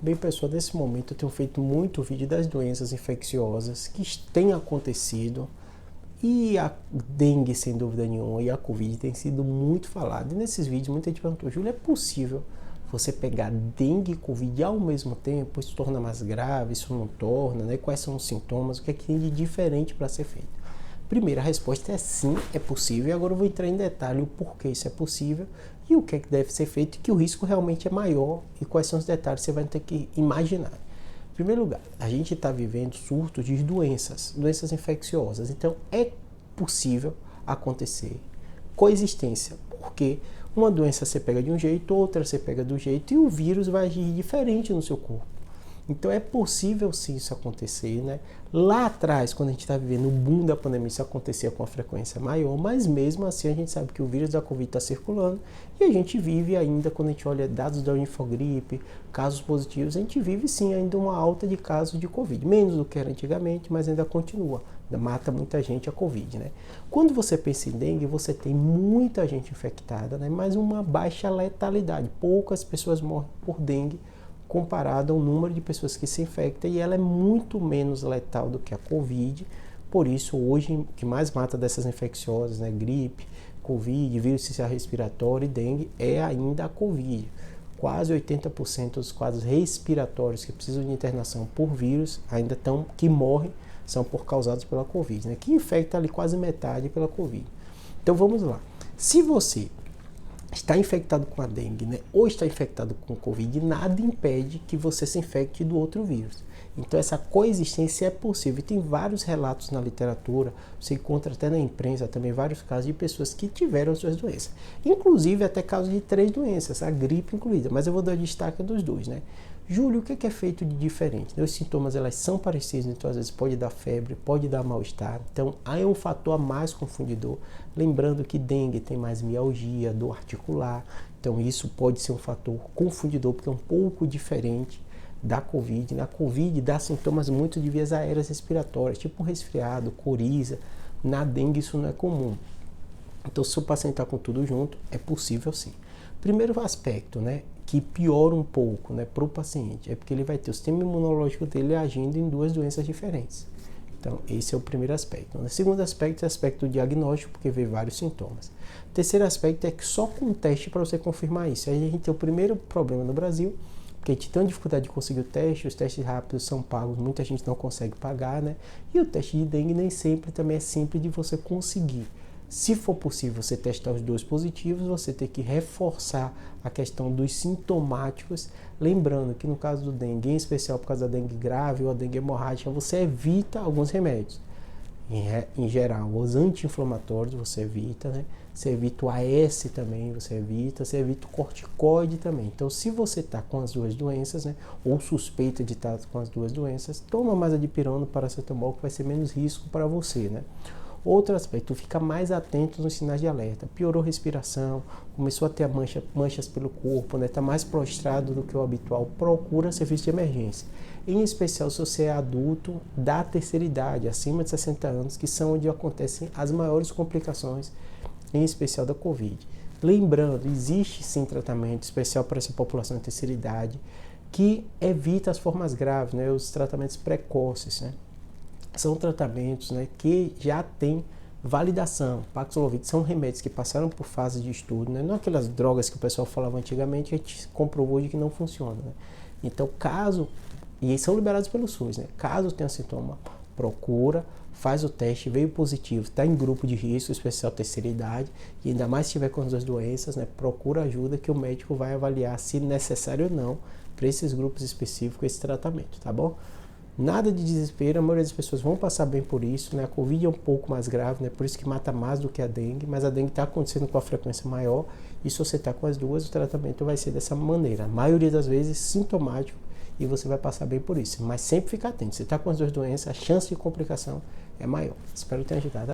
Bem, pessoal, nesse momento eu tenho feito muito vídeo das doenças infecciosas que têm acontecido e a dengue, sem dúvida nenhuma, e a Covid tem sido muito falado. E nesses vídeos muita gente perguntou: Júlio, é possível você pegar dengue e Covid ao mesmo tempo? Isso torna mais grave? Isso não torna? Né? Quais são os sintomas? O que é que tem de diferente para ser feito? Primeiro, a resposta é sim, é possível. E agora eu vou entrar em detalhe o porquê isso é possível e o que é que deve ser feito e que o risco realmente é maior e quais são os detalhes que você vai ter que imaginar. Em primeiro lugar, a gente está vivendo surtos de doenças infecciosas. Então, é possível acontecer coexistência, porque uma doença você pega de um jeito, outra você pega do jeito e o vírus vai agir diferente no seu corpo. Então é possível sim isso acontecer, né? Lá atrás, quando a gente está vivendo o boom da pandemia, isso acontecia com uma frequência maior, mas mesmo assim a gente sabe que o vírus da Covid está circulando e a gente vive ainda, quando a gente olha dados da Infogripe, casos positivos, a gente vive sim ainda uma alta de casos de Covid, menos do que era antigamente, mas ainda continua, ainda mata muita gente a Covid, né? Quando você pensa em dengue, você tem muita gente infectada, né? Mas uma baixa letalidade, poucas pessoas morrem por dengue, comparado ao número de pessoas que se infectam, e ela é muito menos letal do que a Covid. Por isso, hoje, o que mais mata dessas infecciosas, né, gripe, Covid, vírus respiratório e dengue, é ainda a Covid. Quase 80% dos quadros respiratórios que precisam de internação por vírus, ainda que morrem, são causados pela Covid, né, que infecta ali quase metade pela Covid. Então, vamos lá. Se você está infectado com a dengue, né, ou está infectado com o Covid, nada impede que você se infecte do outro vírus. Então essa coexistência é possível. E tem vários relatos na literatura, você encontra até na imprensa também vários casos de pessoas que tiveram as suas doenças. Inclusive até casos de 3 doenças, a gripe incluída, mas eu vou dar destaque dos 2, né? Júlio, o que é feito de diferente? Os sintomas elas são parecidos, então às vezes pode dar febre, pode dar mal-estar. Então é um fator a mais confundidor. Lembrando que dengue tem mais mialgia, dor articular. Então isso pode ser um fator confundidor, porque é um pouco diferente da Covid. Na Covid dá sintomas muito de vias aéreas respiratórias, tipo um resfriado, coriza. Na dengue isso não é comum. Então se o paciente está com tudo junto, é possível sim. Primeiro aspecto, né, que piora um pouco, né, para o paciente, é porque ele vai ter o sistema imunológico dele agindo em 2 doenças diferentes. Então, esse é o primeiro aspecto. O segundo aspecto é o aspecto do diagnóstico, porque vê vários sintomas. O terceiro aspecto é que só com teste para você confirmar isso. Aí a gente tem o primeiro problema no Brasil, porque a gente tem dificuldade de conseguir o teste, os testes rápidos são pagos, muita gente não consegue pagar, né? E o teste de dengue nem sempre também é simples de você conseguir. Se for possível você testar os 2 positivos, você tem que reforçar a questão dos sintomáticos, lembrando que no caso do dengue, em especial por causa da dengue grave ou a dengue hemorrágica, você evita alguns remédios. Em geral, os anti-inflamatórios você evita, né? Você evita o AS também, você evita o corticoide também. Então, se você está com as 2 doenças, né, ou suspeita de estar com as 2 doenças, toma mais a dipirona, paracetamol, que vai ser menos risco para você, né? Outro aspecto, fica mais atento nos sinais de alerta. Piorou a respiração, começou a ter manchas pelo corpo, né? Está mais prostrado do que o habitual, procura serviço de emergência. Em especial se você é adulto da terceira idade, acima de 60 anos, que são onde acontecem as maiores complicações, em especial da Covid. Lembrando, existe sim tratamento especial para essa população da terceira idade, que evita as formas graves, né? Os tratamentos precoces, né? São tratamentos, né, que já têm validação. Paxlovid são remédios que passaram por fase de estudo, né? Não aquelas drogas que o pessoal falava antigamente, a gente comprovou hoje que não funciona, né? Então, e são liberados pelo SUS, né? Caso tenha sintoma, procura, faz o teste, veio positivo, está em grupo de risco, especial terceira idade, e ainda mais se tiver com as 2 doenças, né? Procura ajuda que o médico vai avaliar se necessário ou não para esses grupos específicos esse tratamento, tá bom? Nada de desespero, a maioria das pessoas vão passar bem por isso, né? A Covid é um pouco mais grave, né? Por isso que mata mais do que a dengue, mas a dengue está acontecendo com a frequência maior, e se você está com as 2, o tratamento vai ser dessa maneira. A maioria das vezes sintomático, e você vai passar bem por isso. Mas sempre fica atento, se está com as 2 doenças, a chance de complicação é maior. Espero ter ajudado.